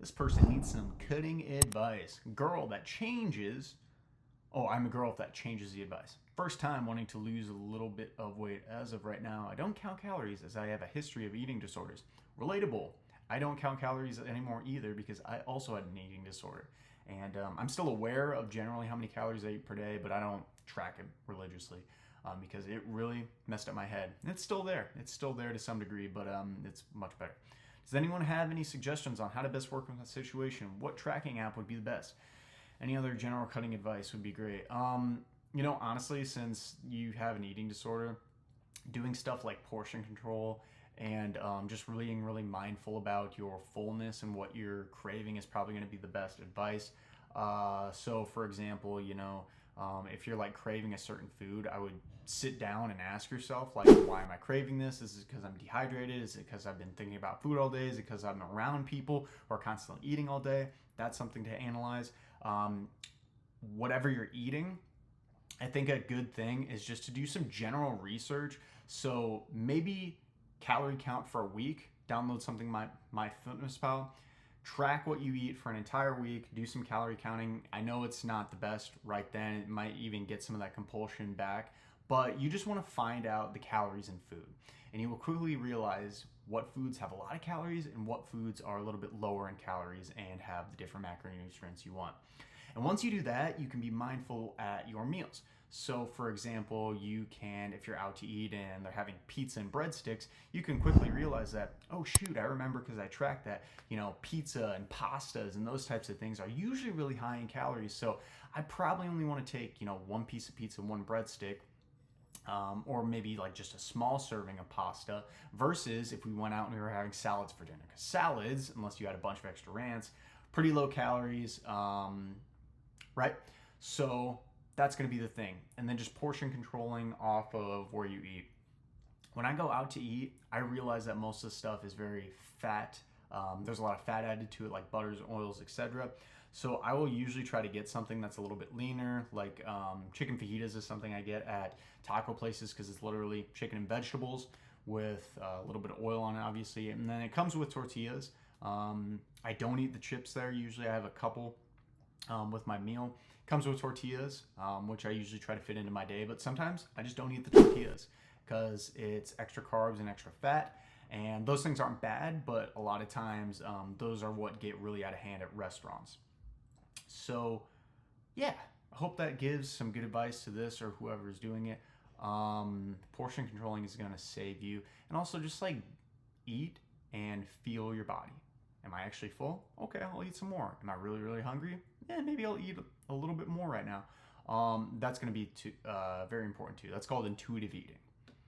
This person needs some cutting advice. Girl that changes. Oh, I'm a girl that changes the advice. First time wanting to lose a little bit of weight as of right now. I don't count calories as I have a history of eating disorders. Relatable. I don't count calories anymore either because I also had an eating disorder. And I'm still aware of generally how many calories I eat per day, but I don't track it religiously because it really messed up my head. And it's still there. It's still there to some degree, but it's much better. Does anyone have any suggestions on how to best work with that situation? What tracking app would be the best? Any other general cutting advice would be great. Honestly, since you have an eating disorder, doing stuff like portion control and just being really mindful about your fullness and what you're craving is probably going to be the best advice. So, for example, if you're like craving a certain food, I would sit down and ask yourself, like, why am I craving this? Is it because I'm dehydrated? Is it because I've been thinking about food all day? Is it because I'm around people who are constantly eating all day? That's something to analyze. Whatever you're eating, I think a good thing is just to do some general research. So maybe calorie count for a week, download something MyFitnessPal, track what you eat for an entire week, do some calorie counting. I know it's not the best right then. It might even get some of that compulsion back, but you just want to find out the calories in food. And you will quickly realize what foods have a lot of calories and what foods are a little bit lower in calories and have the different macronutrients you want. And once you do that, you can be mindful at your meals. So, for example, you can, if you're out to eat and they're having pizza and breadsticks, you can quickly realize that, oh shoot, I remember because I tracked that, pizza and pastas and those types of things are usually really high in calories. So I probably only want to take, one piece of pizza, one breadstick, or maybe like just a small serving of pasta versus if we went out and we were having salads for dinner. Because salads, unless you had a bunch of extra ranch, pretty low calories, right? So that's going to be the thing. And then just portion controlling off of where you eat. When I go out to eat, I realize that most of the stuff is very fat. There's a lot of fat added to it, like butters, oils, etc. So I will usually try to get something that's a little bit leaner, like chicken fajitas is something I get at taco places because it's literally chicken and vegetables with a little bit of oil on it, obviously. And then it comes with tortillas. I don't eat the chips there. Usually I have a couple with my meal. Comes with tortillas, which I usually try to fit into my day, but sometimes I just don't eat the tortillas because it's extra carbs and extra fat. And those things aren't bad, but a lot of times those are what get really out of hand at restaurants. So, yeah, I hope that gives some good advice to this or whoever is doing it. Portion controlling is going to save you. And also just like eat and feel your body. Am I actually full? Okay, I'll eat some more. Am I really, really hungry? Yeah, maybe I'll eat a little bit more right now. That's going to be very important too. That's called intuitive eating.